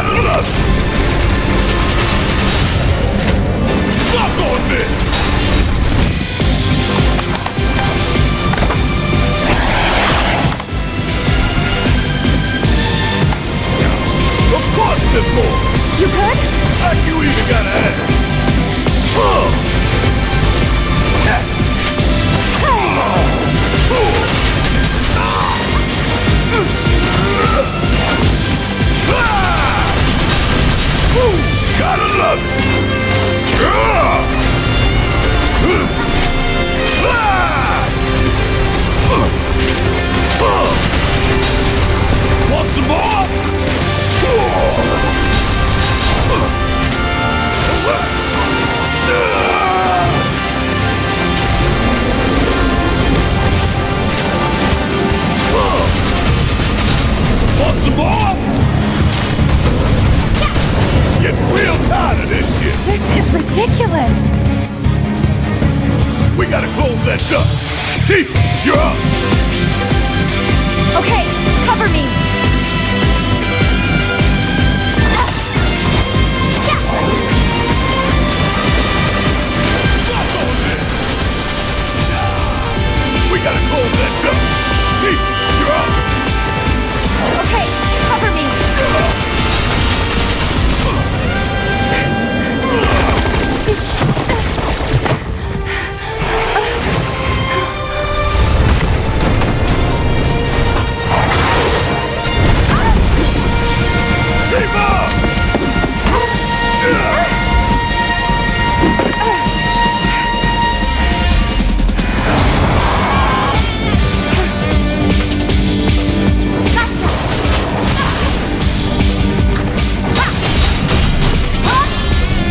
Gotta love it! Fuck on this! Of course there's more! You good? Like you even gotta ask! Gotta love it! Want some more? Want some more? Getting real tired of this shit. This is ridiculous. We gotta close that duct. Chief, you're up. Okay, cover me. We gotta close that duct. Chief, you're up. Okay, cover me. Keep up! Gotcha.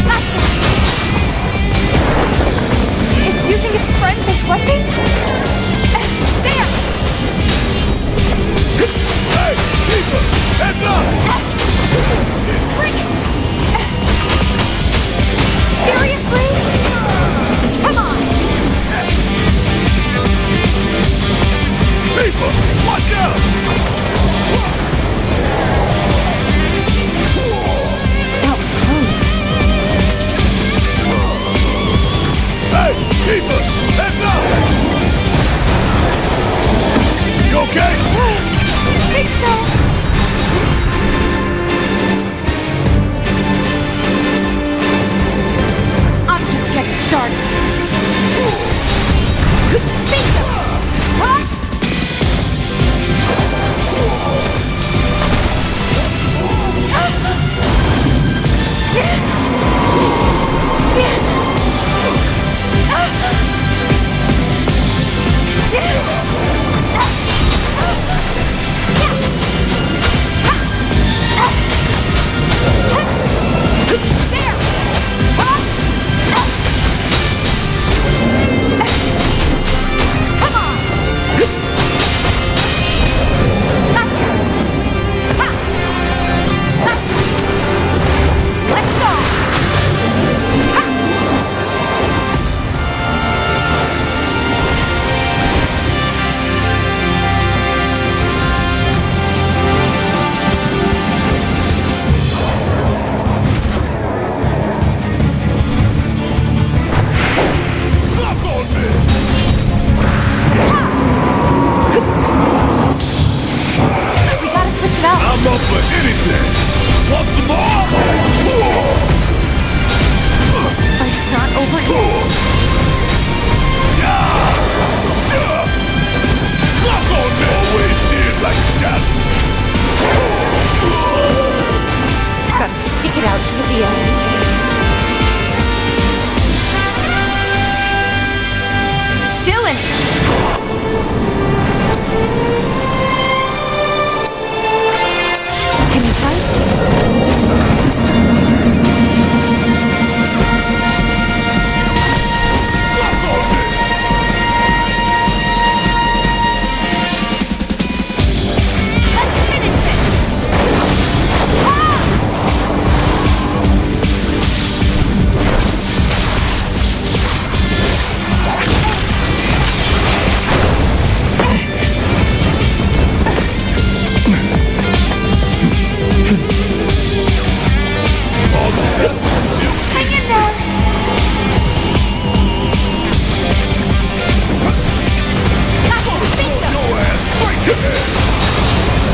Gotcha. It's using its friends as weapons? There! Hey, keeper! Heads up! Bring it! Seriously? Come on! Keeper, watch out! That was close. Hey, keeper! Heads up! You okay? Think so. I'm just getting started. Bingo! Huh?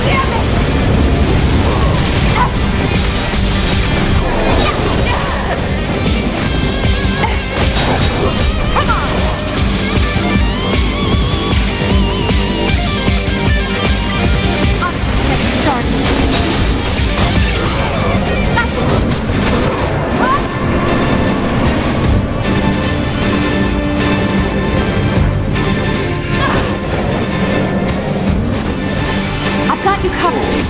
Damn it! Come on! I'm just getting started. Gotcha! What? I've got you covered.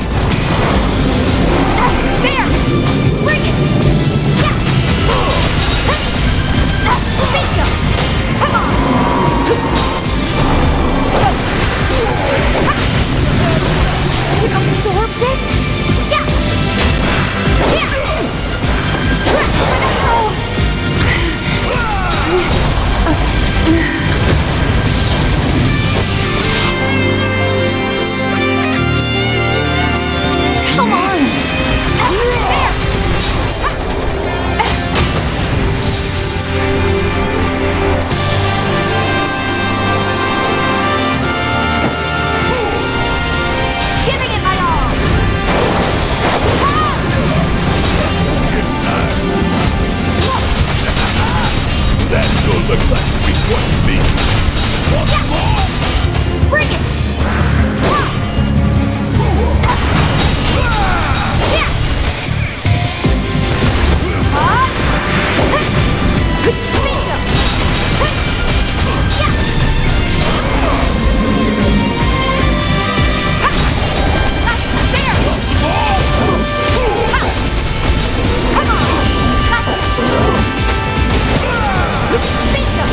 There! Bring it! Yeah! Bingo! Come on! You absorbed it? Yeah! Yeah! Where the hell? Come on! There! Giving it my all! That sure looks like sweet one to me. Once more! Bring it! Yeah! Bingo! Yeah! There! Come on! Gotcha! Bingo!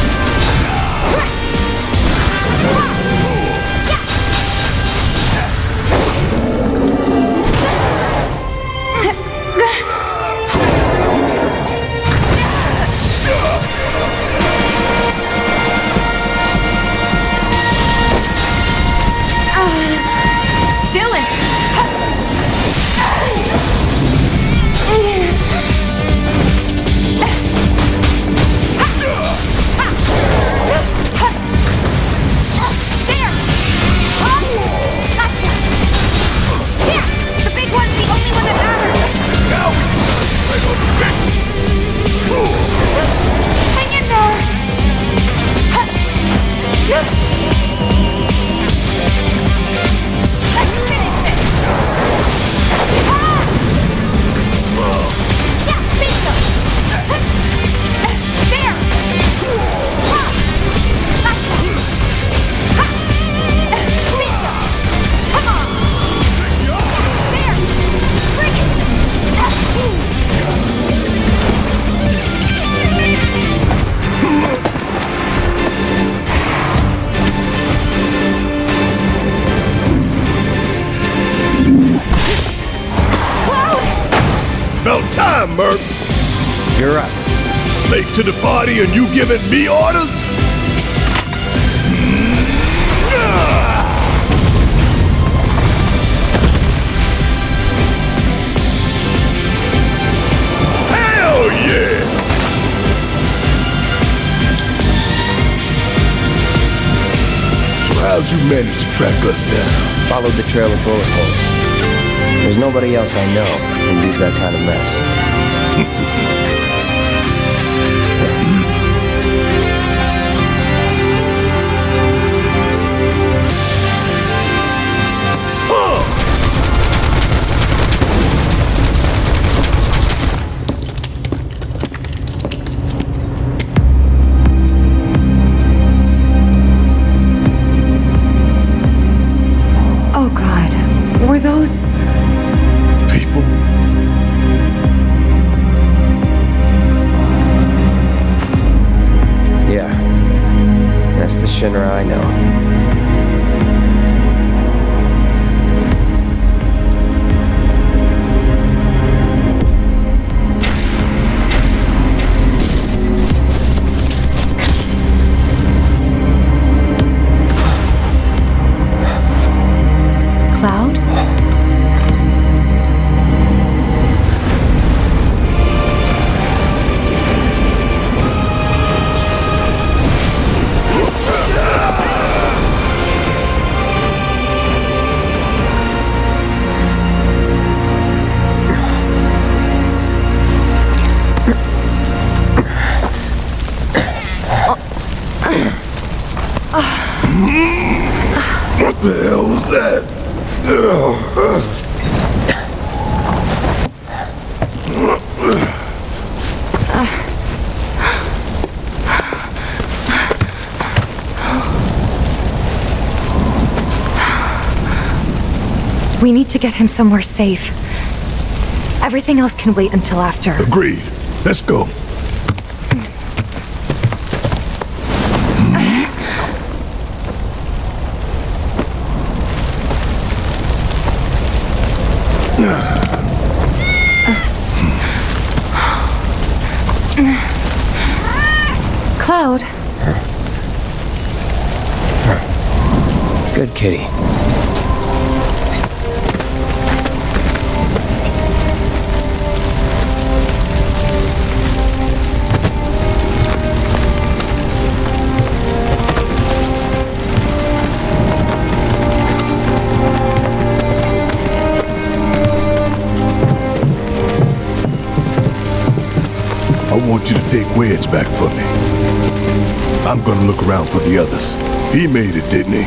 Still in. There! Gotcha! Yeah! The big one's the only one that matters! Now we can concentrate on the victory. Hang in there! Let's finish this! Yeah, bingo! There! Gotcha! Bingo! Come on! There! Bring it! Cloud! About time, Merc. You're up. Late to the party and you giving me orders? Hell yeah! So how'd you manage to track us down? Followed the trail of bullet holes. There's nobody else I know who leaves that kind of mess. Oh God, were those... People? Yeah. That's the Shinra I know. Cloud? What the hell was that? We need to get him somewhere safe. Everything else can wait until after. Agreed. Let's go. Cloud. Good kitty. I want you to take Wedge back for me. I'm gonna look around for the others. He made it, didn't he?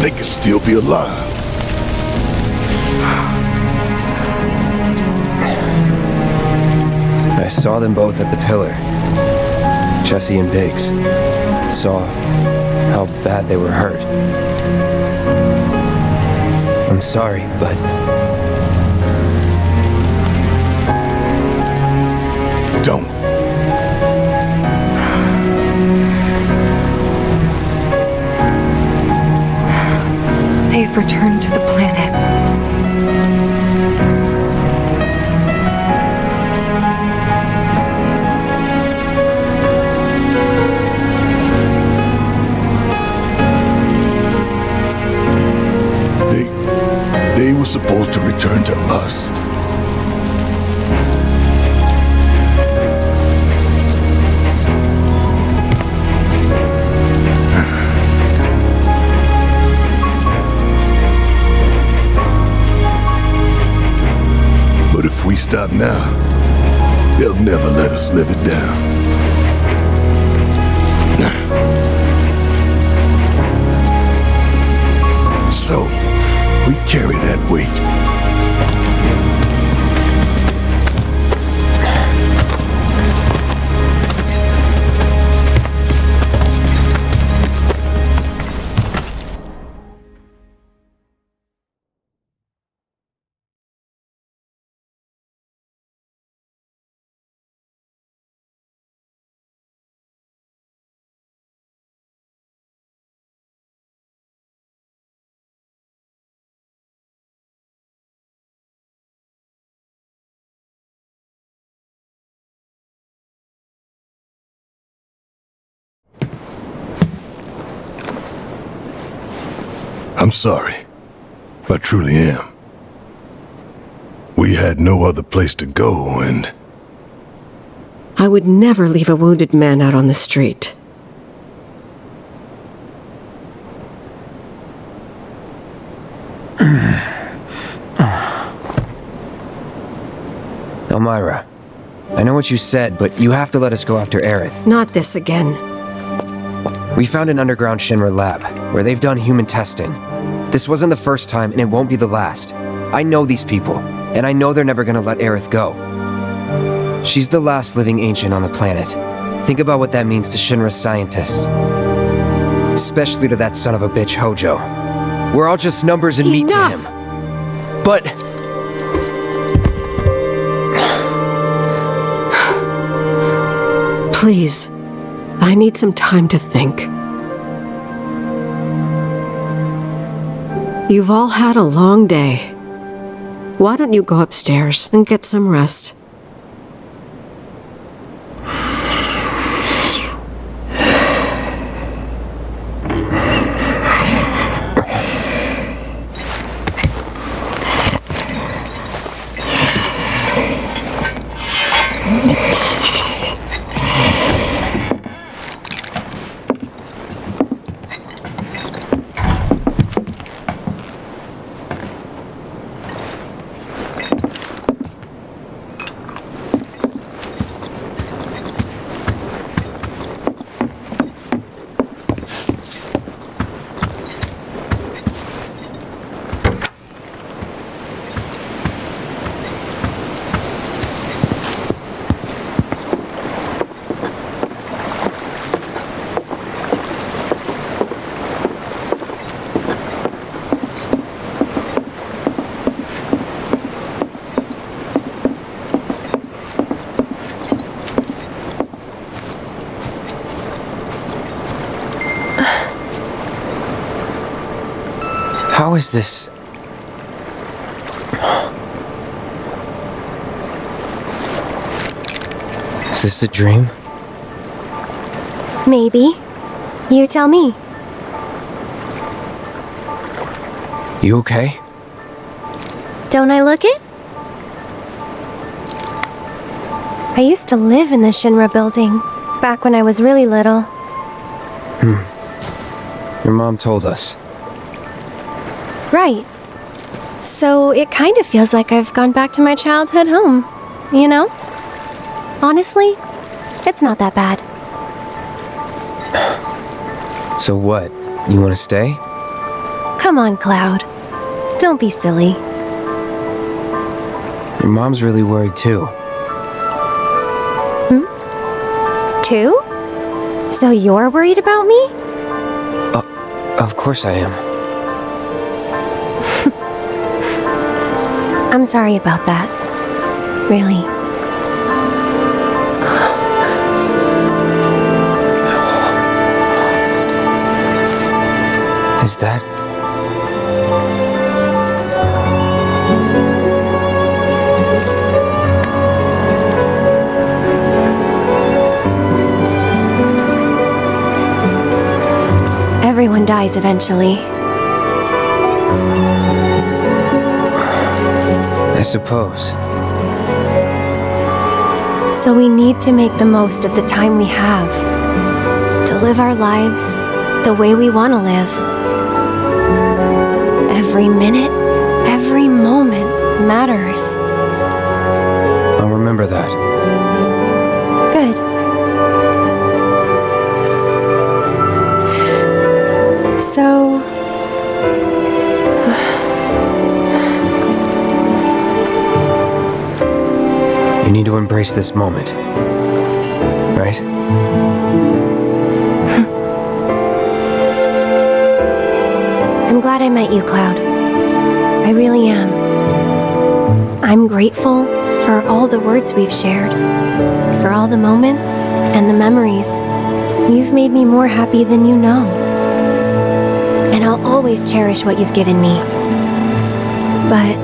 They could still be alive. I saw them both at the pillar. Jesse and Biggs. Saw how bad they were hurt. I'm sorry, but... Don't. They've returned to the planet. They were supposed to return to us. But if we stop now, they'll never let us live it down. So, we carry that weight. I'm sorry. I truly am. We had no other place to go, and... I would never leave a wounded man out on the street. Elmira, I know what you said, but you have to let us go after Aerith. Not this again. We found an underground Shinra lab, where they've done human testing. This wasn't the first time, and it won't be the last. I know these people, and I know they're never gonna let Aerith go. She's the last living ancient on the planet. Think about what that means to Shinra's scientists. Especially to that son of a bitch Hojo. We're all just numbers and meat to him. But... Please, I need some time to think. You've all had a long day. Why don't you go upstairs and get some rest? How is this? Is this a dream? Maybe. You tell me. You okay? Don't I look it? I used to live in the Shinra building, back when I was really little. Your mom told us. Right. So it kind of feels like I've gone back to my childhood home, you know? Honestly, it's not that bad. So what? You want to stay? Come on, Cloud. Don't be silly. Your mom's really worried too. Two? So you're worried about me? Of course I am. I'm sorry about that. Really. Is that... Everyone dies eventually. I suppose. So we need to make the most of the time we have. To live our lives the way we want to live. Every minute, every moment matters. I'll remember that. Good. So... You need to embrace this moment. Right? I'm glad I met you, Cloud. I really am. I'm grateful for all the words we've shared, for all the moments and the memories. You've made me more happy than you know. And I'll always cherish what you've given me. But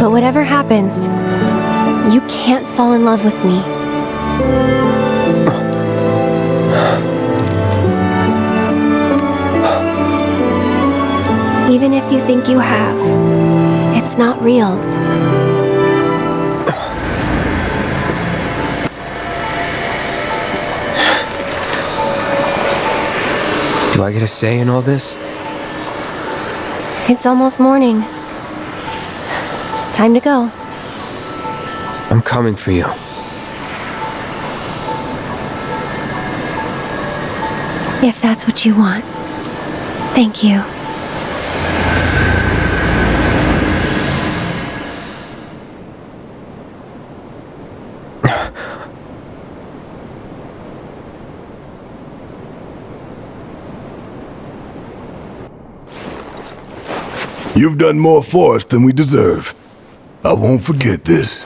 whatever happens, you can't fall in love with me. Even if you think you have, it's not real. Do I get a say in all this? It's almost morning. Time to go. I'm coming for you. If that's what you want. Thank you. You've done more for us than we deserve. I won't forget this.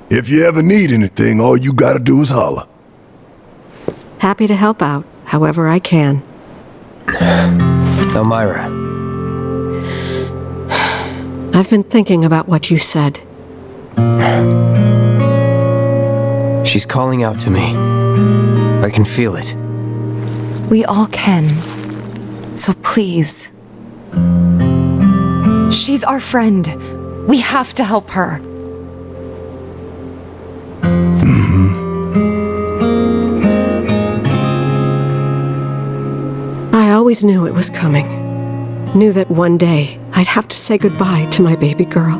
If you ever need anything, all you gotta do is holler. Happy to help out, however I can. Elmira, I've been thinking about what you said. she's calling out to me. I can feel it. We all can. So please. She's our friend. We have to help her. I always knew it was coming. Knew that one day I'd have to say goodbye to my baby girl.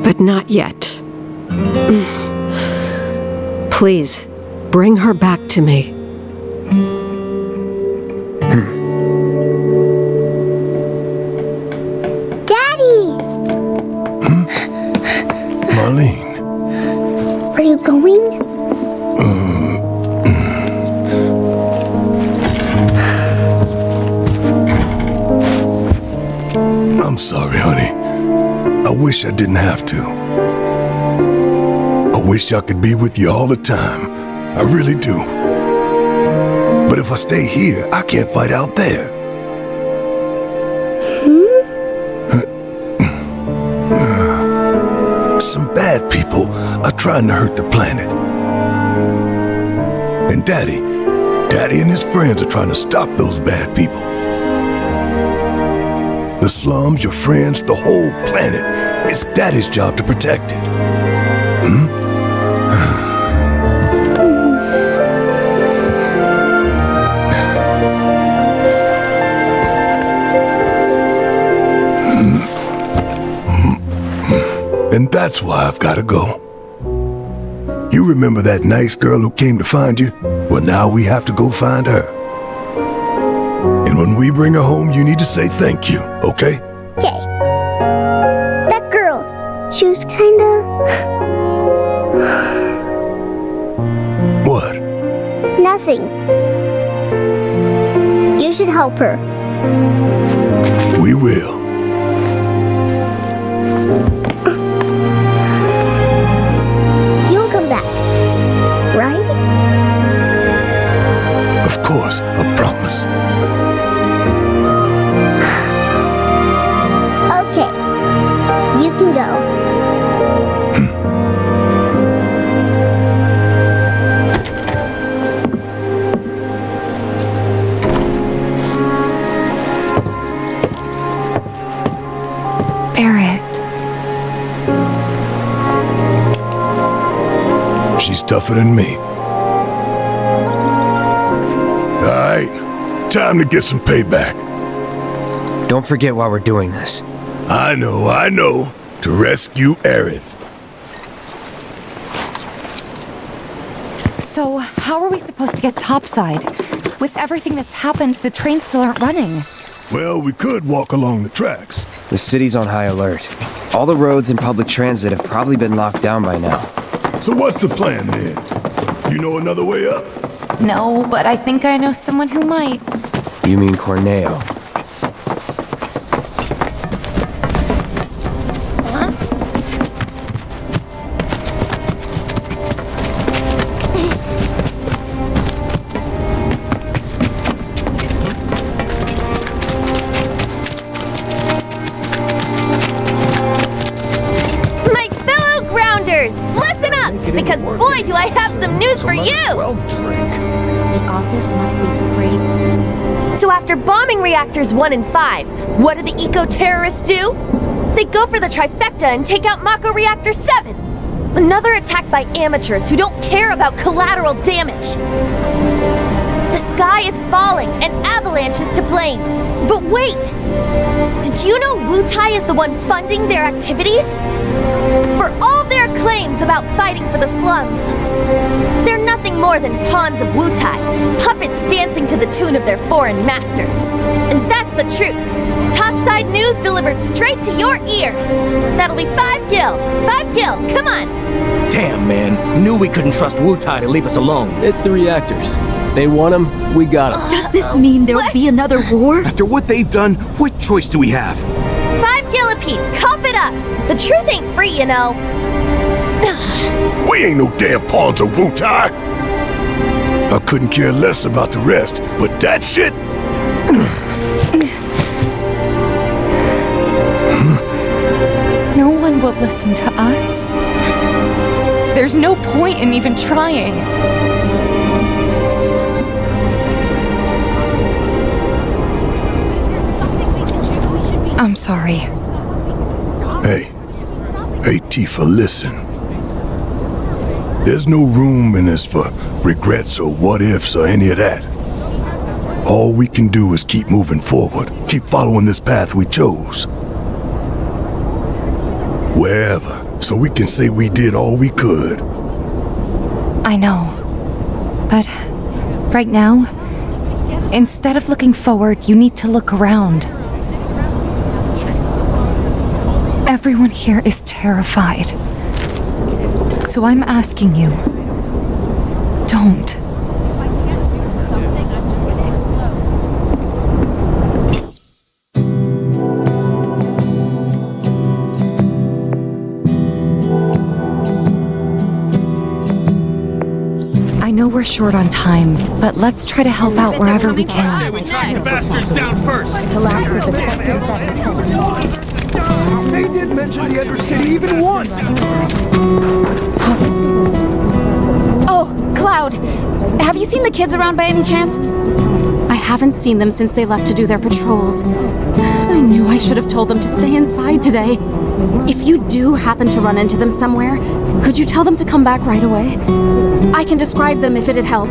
But not yet. Please, bring her back to me. Marlene. Are you going? I'm sorry, honey. I wish I didn't have to. I wish I could be with you all the time. I really do. But if I stay here, I can't fight out there. bad people are trying to hurt the planet. And Daddy and his friends are trying to stop those bad people. The slums, your friends, the whole planet. It's Daddy's job to protect it. And that's why I've got to go. You remember that nice girl who came to find you? Well, now we have to go find her. And when we bring her home, you need to say thank you, okay? Okay. That girl, she was kinda... What? nothing. You should help her. We will. You'll come back, right? Of course, I promise. Okay. You can go. She's tougher than me. Alright, time to get some payback. Don't forget why we're doing this. I know. To rescue Aerith. So, how are we supposed to get topside? With everything that's happened, the trains still aren't running. Well, we could walk along the tracks. The city's on high alert. All the roads and public transit have probably been locked down by now. So what's the plan then? You know another way up? No, but I think I know someone who might. You mean Corneo? Because boy, do I have some news for you! The office must be great. So after bombing reactors 1 and 5, what do the eco-terrorists do? They go for the trifecta and take out Mako Reactor 7! Another attack by amateurs who don't care about collateral damage. The sky is falling and Avalanche is to blame. But wait! Did you know Wutai is the one funding their activities? For all their claims about fighting for the slums, they're nothing more than pawns of Wutai, puppets dancing to the tune of their foreign masters. And that's the truth. Topside news delivered straight to your ears. That'll be 5 gil. 5 gil, come on. Damn, man. Knew we couldn't trust Wutai to leave us alone. It's the reactors. They want them, we got them. Does this mean there'll be another war? After what they've done, what choice do we have? 5 gil apiece, cough it up. The truth ain't free, you know. We ain't no damn pawns of Wutai. I couldn't care less about the rest, but that shit... No one will listen to us. There's no point in even trying. I'm sorry. Hey, Tifa, listen. There's no room in this for regrets or what-ifs or any of that. All we can do is keep moving forward, keep following this path we chose. Wherever, so we can say we did all we could. I know. But right now, instead of looking forward, you need to look around. Everyone here is terrified. So I'm asking you, don't. I know we're short on time, but let's try to help out wherever we can. We track the bastards down first! They didn't mention the Undercity even once! Oh, Cloud! Have you seen the kids around by any chance? I haven't seen them since they left to do their patrols. I knew I should have told them to stay inside today. If you do happen to run into them somewhere, could you tell them to come back right away? I can describe them if it'd help.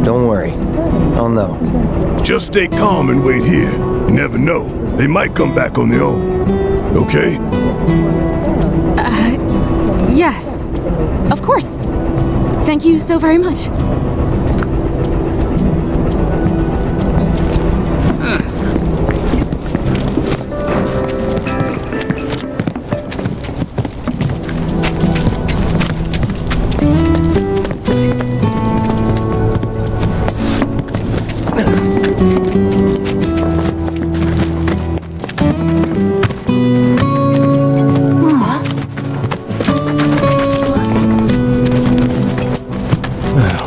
Don't worry. I'll know. Just stay calm and wait here. You never know. They might come back on their own. Okay? Yes. Of course. Thank you so very much.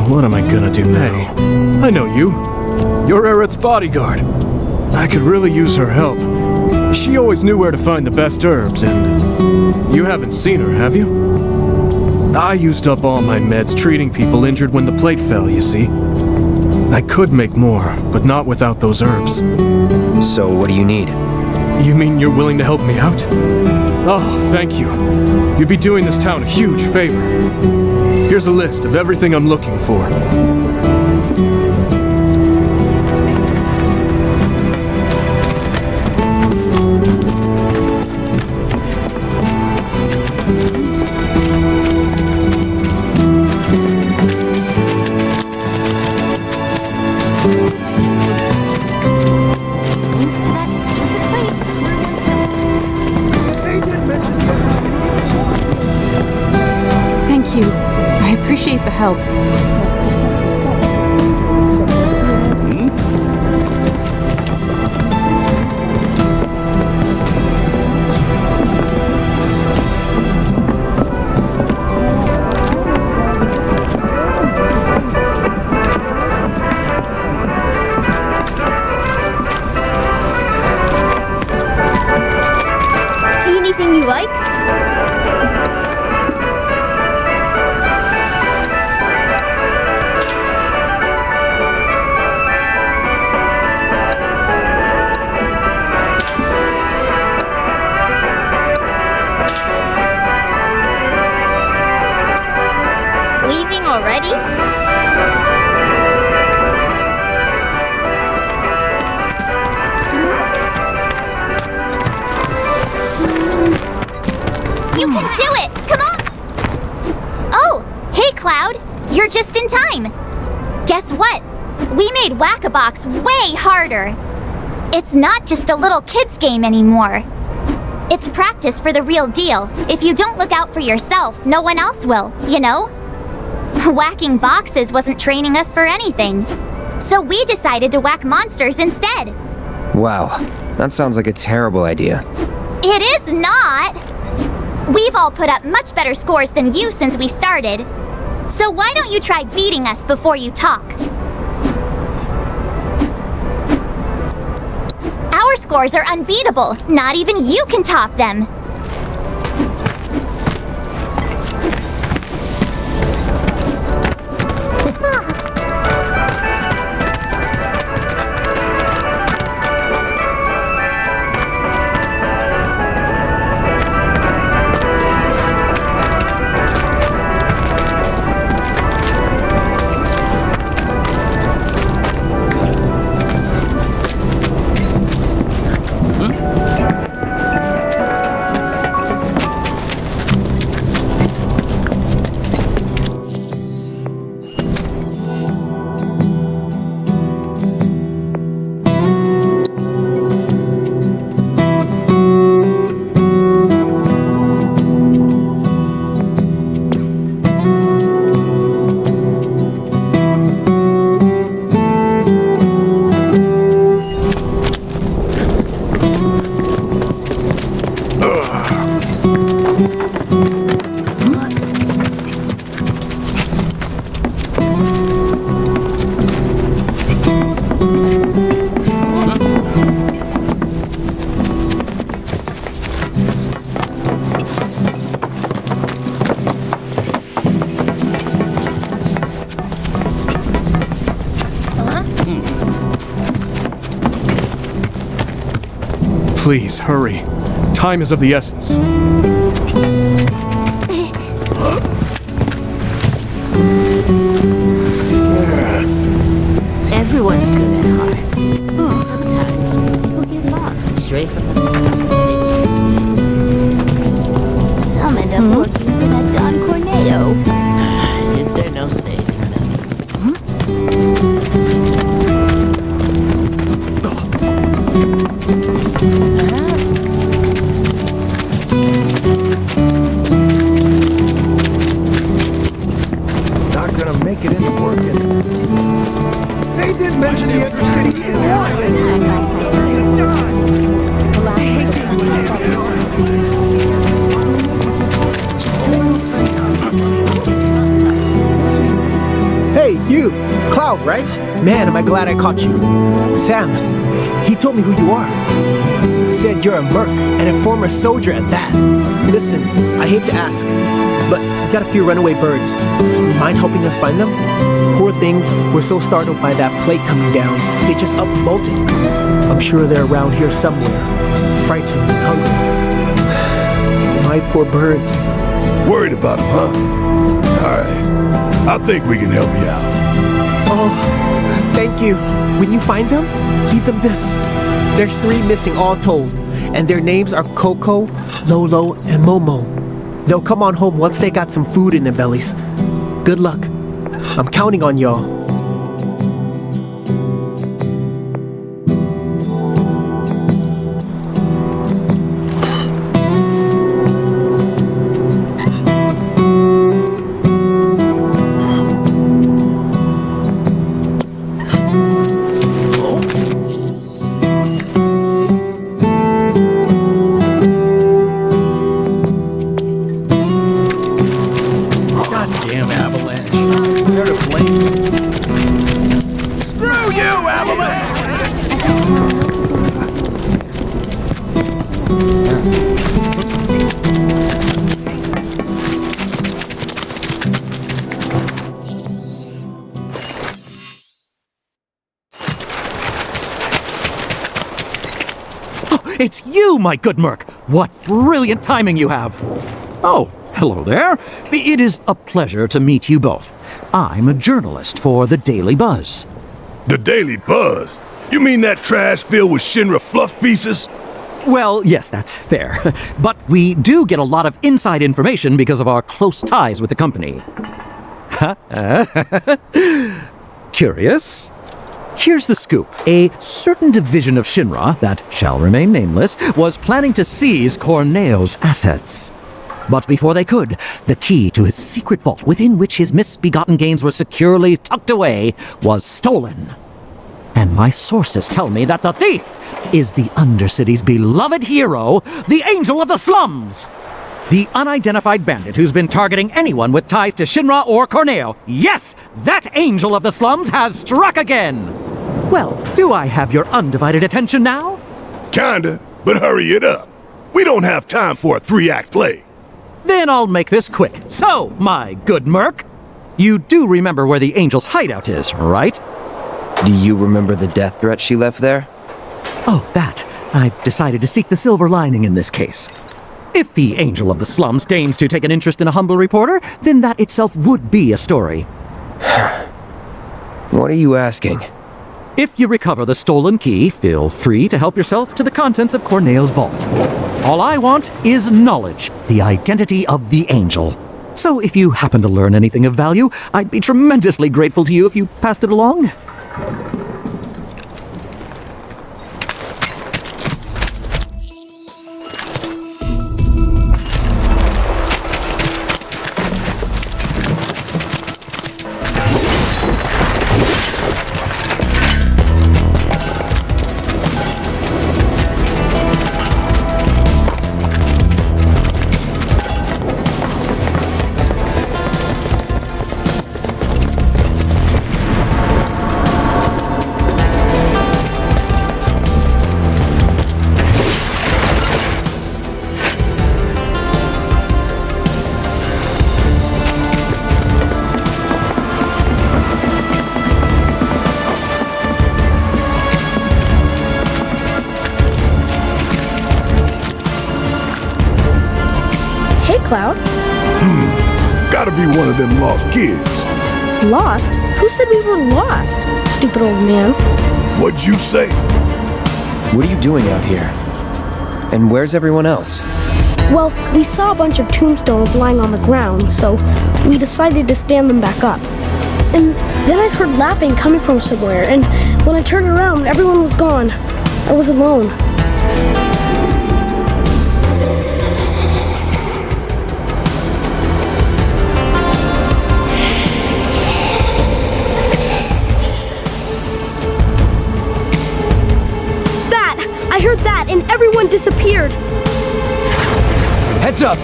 What am I gonna do now? Hey, I know you. You're Aerith's bodyguard. I could really use her help. She always knew where to find the best herbs, and you haven't seen her, have you? I used up all my meds treating people injured when the plate fell, you see. I could make more, but not without those herbs. So what do you need? You mean you're willing to help me out? Oh, thank you. You'd be doing this town a huge favor. Here's a list of everything I'm looking for. Thank you. I appreciate the help. See anything you like? Leaving already? You can do it! Come on! Oh, hey Cloud! You're just in time! Guess what? We made Whack-A-Box way harder! It's not just a little kid's game anymore. It's practice for the real deal. If you don't look out for yourself, no one else will, you know? Whacking boxes wasn't training us for anything. So we decided to whack monsters instead. Wow, that sounds like a terrible idea. It is not! We've all put up much better scores than you since we started. So why don't you try beating us before you talk? Our scores are unbeatable. Not even you can top them. Please, hurry. Time is of the essence. Everyone's good at heart. Sometimes people get lost and stray from the path. Some end up working for that Don Corneo. Is there no saving them? Not gonna make it into working. They didn't mention the intercity Hey, you! Cloud, right? Man, am I glad I caught you. Sam, he told me who you are. Said you're a merc, and a former soldier at that. Listen, I hate to ask, but we got a few runaway birds. Mind helping us find them? Poor things were so startled by that plate coming down, they just up and bolted. I'm sure they're around here somewhere, frightened and hungry. My poor birds. Worried about them, huh? Alright. I think we can help you out. Oh, thank you. When you find them, leave them this. There's 3 missing all told, and their names are Coco, Lolo, and Momo. They'll come on home once they got some food in their bellies. Good luck. I'm counting on y'all. It's you, my good merc! What brilliant timing you have! Oh, hello there. It is a pleasure to meet you both. I'm a journalist for the Daily Buzz. The Daily Buzz? You mean that trash filled with Shinra fluff pieces? Well, yes, that's fair. But we do get a lot of inside information because of our close ties with the company. Curious? Here's the scoop. A certain division of Shinra, that shall remain nameless, was planning to seize Corneo's assets. But before they could, the key to his secret vault, within which his misbegotten gains were securely tucked away, was stolen. And my sources tell me that the thief is the Undercity's beloved hero, the Angel of the Slums! The unidentified bandit who's been targeting anyone with ties to Shinra or Corneo. Yes, that Angel of the Slums has struck again! Well, do I have your undivided attention now? Kinda, but hurry it up. We don't have time for a 3-act play. Then I'll make this quick. So, my good merc, you do remember where the Angel's hideout is, right? Do you remember the death threat she left there? Oh, that. I've decided to seek the silver lining in this case. If the Angel of the Slums deigns to take an interest in a humble reporter, then that itself would be a story. What are you asking? If you recover the stolen key, feel free to help yourself to the contents of Corneo's vault. All I want is knowledge, the identity of the Angel. So if you happen to learn anything of value, I'd be tremendously grateful to you if you passed it along. Cloud? Gotta be one of them lost kids. Lost? Who said we were lost? Stupid old man. What'd you say? What are you doing out here? And where's everyone else? Well, we saw a bunch of tombstones lying on the ground, so we decided to stand them back up. And then I heard laughing coming from somewhere, and when I turned around, everyone was gone. I was alone. I heard that, and everyone disappeared. Heads up!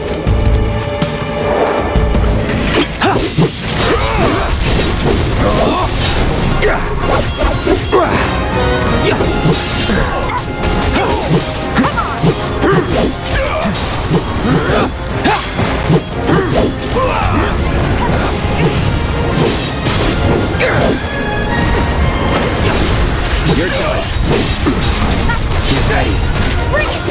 You're done. Get ready. Bring it!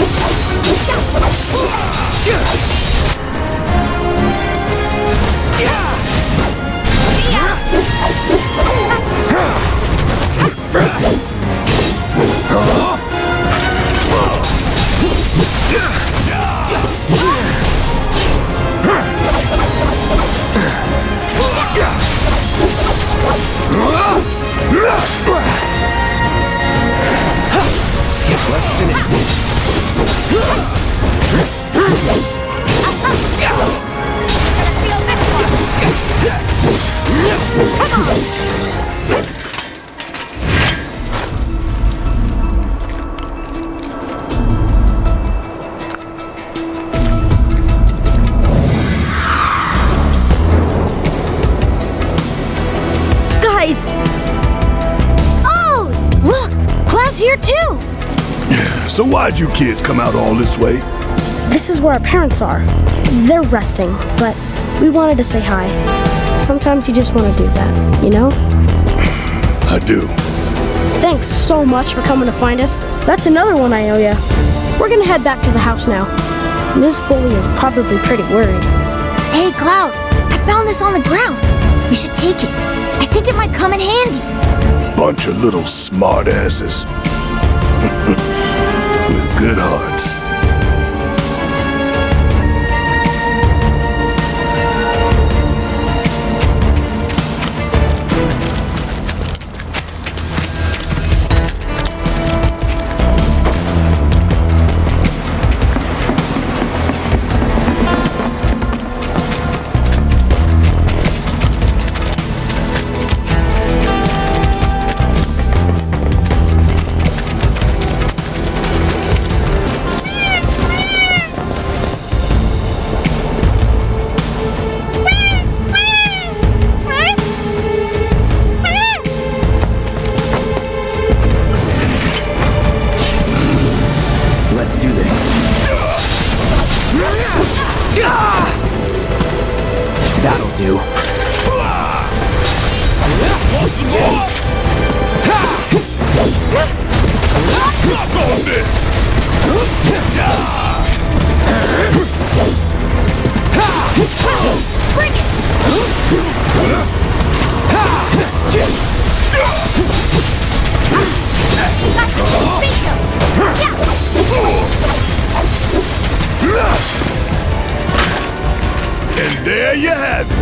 Let's finish Guys! Oh! Look! Cloud's here too! So why'd you kids come out all this way? This is where our parents are. They're resting, but we wanted to say hi. Sometimes you just want to do that, you know? I do. Thanks so much for coming to find us. That's another one I owe ya. We're gonna head back to the house now. Ms. Foley is probably pretty worried. Hey, Cloud! I found this on the ground. You should take it. I think it might come in handy. Bunch of little smartasses. With good hearts. That'll do. Bring it! And there you have it.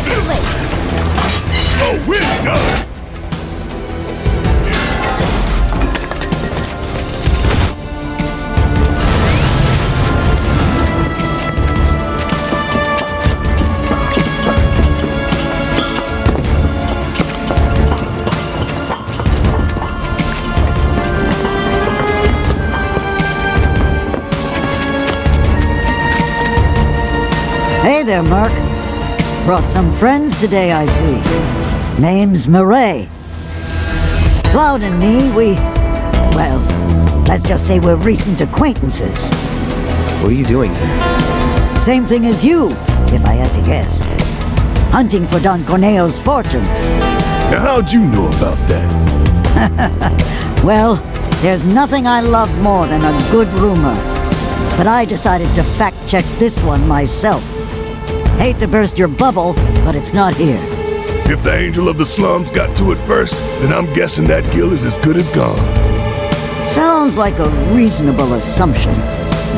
Too late. Oh, we're done! Hey there, Merc. Brought some friends today, I see. Name's Murray. Cloud and me, well, let's just say we're recent acquaintances. What are you doing here? Same thing as you, if I had to guess. Hunting for Don Corneo's fortune. Now, how'd you know about that? Well, there's nothing I love more than a good rumor. But I decided to fact-check this one myself. Hate to burst your bubble, but it's not here. If the Angel of the Slums got to it first, then I'm guessing that guild is as good as gone. Sounds like a reasonable assumption.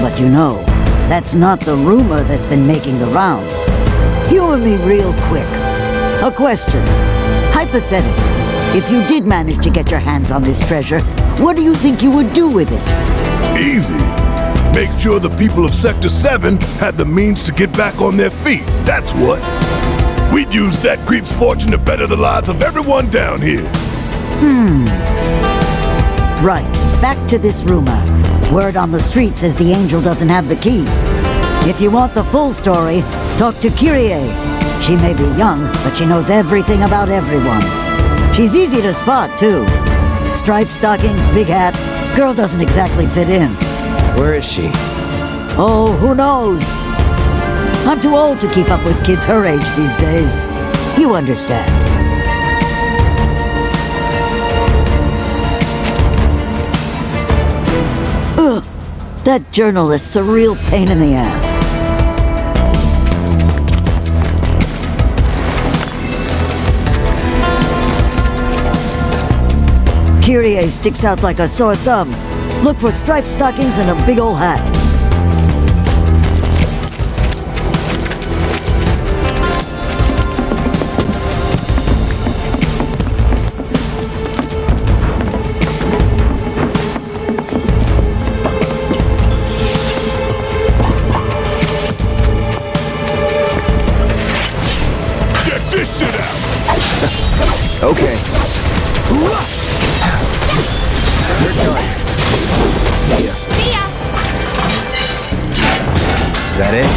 But you know, that's not the rumor that's been making the rounds. Humor me real quick. A question. Hypothetically, if you did manage to get your hands on this treasure, what do you think you would do with it? Easy. Make sure the people of Sector 7 had the means to get back on their feet. That's what. We'd use that creep's fortune to better the lives of everyone down here. Right. Back to this rumor. Word on the street says the Angel doesn't have the key. If you want the full story, talk to Kyrie. She may be young, but she knows everything about everyone. She's easy to spot, too. Striped stockings, big hat. Girl doesn't exactly fit in. Where is she? Oh, who knows? I'm too old to keep up with kids her age these days. You understand. Ugh, that journalist's a real pain in the ass. Kyrie sticks out like a sore thumb. Look for striped stockings and a big old hat. Check this shit out! Okay. We're done. See ya. See ya! That it?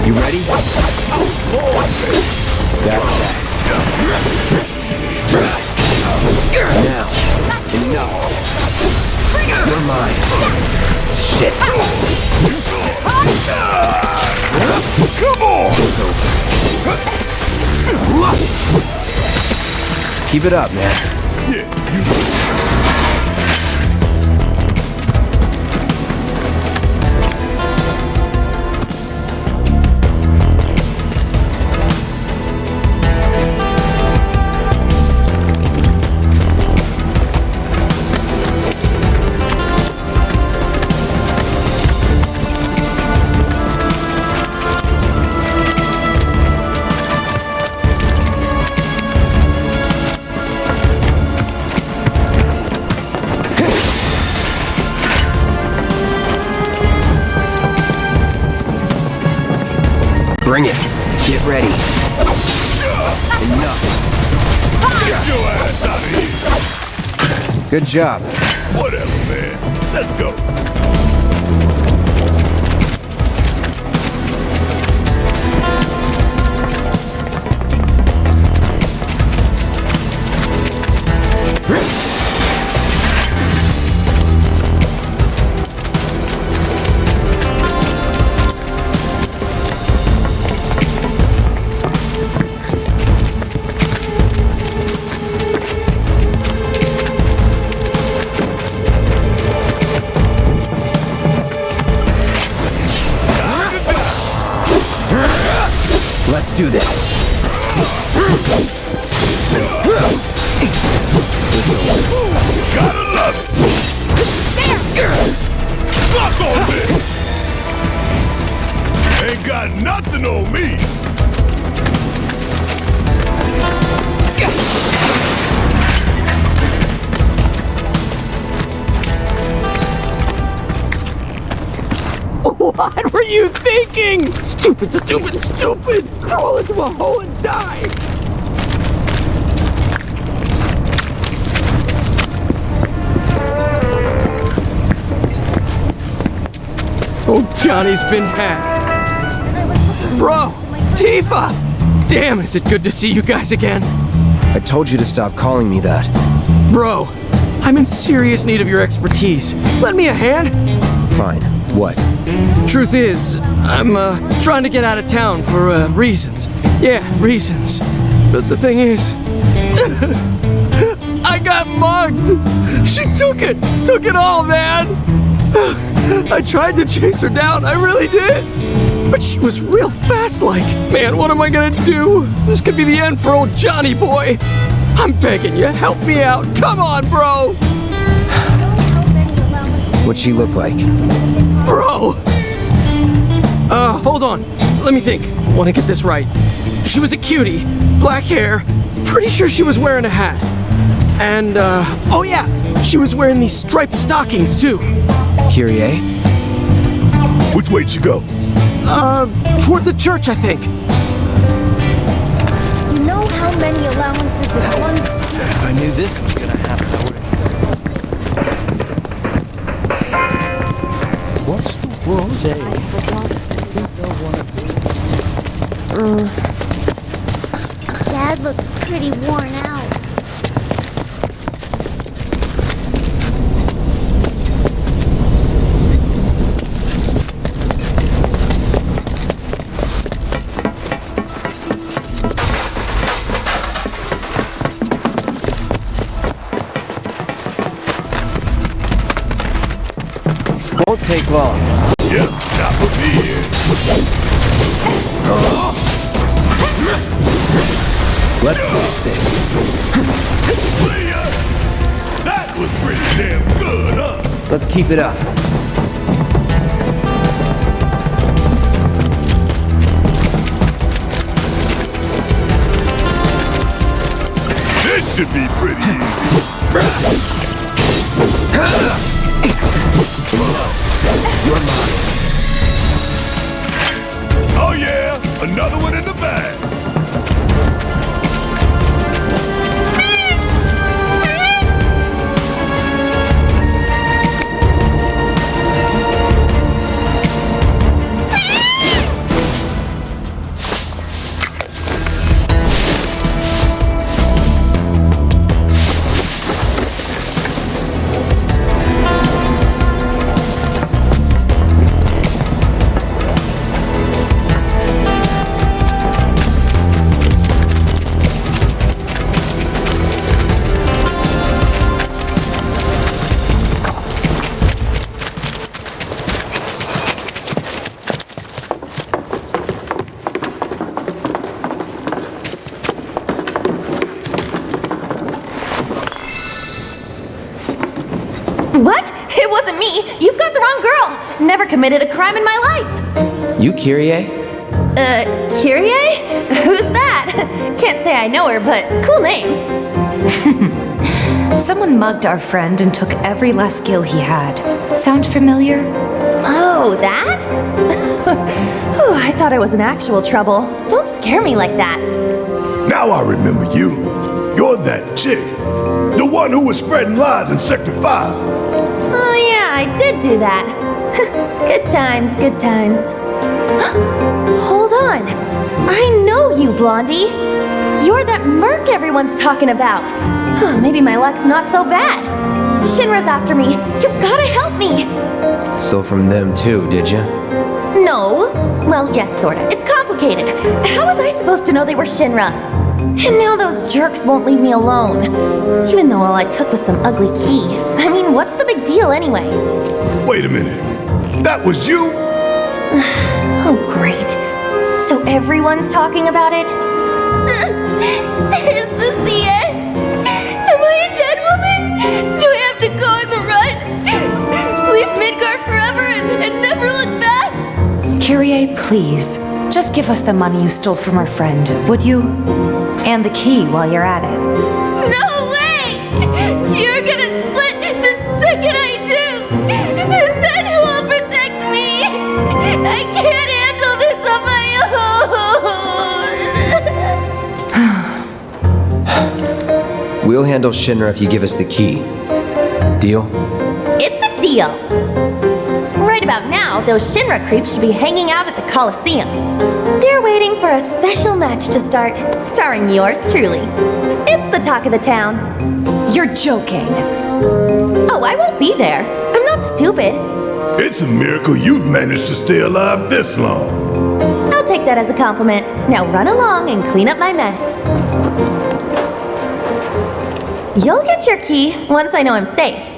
You ready? That's that. Now, enough. You're mine. Shit. Come on! Keep it up, man. Yeah, you... Bring it. Get ready. Enough. Get your ass out of here! Good job. Whatever, man. Let's go. Let's do this. Gotta love it. Fuck on this. Ain't got nothing on me. What were you thinking? Stupid, stupid, stupid! Crawl into a hole and die! Oh, Johnny's been hacked. Bro! Tifa! Damn, is it good to see you guys again? I told you to stop calling me that. Bro, I'm in serious need of your expertise. Lend me a hand? Fine. What? Truth is, I'm trying to get out of town for reasons. Yeah, reasons. But the thing is, I got mugged. She took it all, man. I tried to chase her down, I really did. But she was real fast-like. Man, what am I gonna do? This could be the end for old Johnny boy. I'm begging you, help me out. Come on, bro. What'd she look like? Bro! Hold on. Let me think. I want to get this right. She was a cutie. Black hair. Pretty sure she was wearing a hat. And, oh yeah, she was wearing these striped stockings, too. Kyrie? Which way'd she go? Toward the church, I think. You know how many allowances this one... If I knew this was gonna happen, I would've... What's the world? Say, Dad looks pretty worn out. Won't take long. Yep, not for me. Let's finish this. That was pretty damn good, huh? Let's keep it up. This should be pretty You're mine. Oh yeah, another one in the bag. What? It wasn't me. You've got the wrong girl. Never committed a crime in my life. You Kyrie? Kyrie? Who's that? Can't say I know her, but cool name. Someone mugged our friend and took every last skill he had. Sound familiar? Oh, that? Whew, I thought I was in actual trouble. Don't scare me like that. Now I remember you. You're that chick. The one who was spreading lies in Sector 5. Oh yeah, I did do that. Good times, good times. Hold on. I know you, Blondie. You're that merc everyone's talking about. Maybe my luck's not so bad. Shinra's after me. You've gotta help me. Stole from them too, did ya? No. Well, yes, sorta. It's complicated. How was I supposed to know they were Shinra? And now those jerks won't leave me alone. Even though all I took was some ugly key. I mean, what's the big deal anyway? Wait a minute. That was you? Oh, great. So everyone's talking about it? Is this the end? Am I a dead woman? Do I have to go on the run? Leave Midgar forever and never look back? Kyrie, please. Just give us the money you stole from our friend, would you? And the key while you're at it. No way! You're gonna split the second I do! And then who will protect me? I can't handle this on my own! We'll handle Shinra if you give us the key. Deal? It's a deal! Right about now, those Shinra creeps should be hanging out at the Coliseum. They're waiting for a special match to start, starring yours truly. It's the talk of the town. You're joking. Oh, I won't be there. I'm not stupid. It's a miracle you've managed to stay alive this long. I'll take that as a compliment. Now run along and clean up my mess. You'll get your key once I know I'm safe.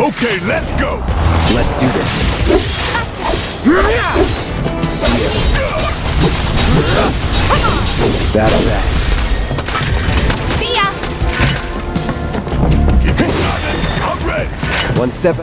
Okay, let's go! Let's do this. See ya. Battle that. See ya! I'm ready! One step.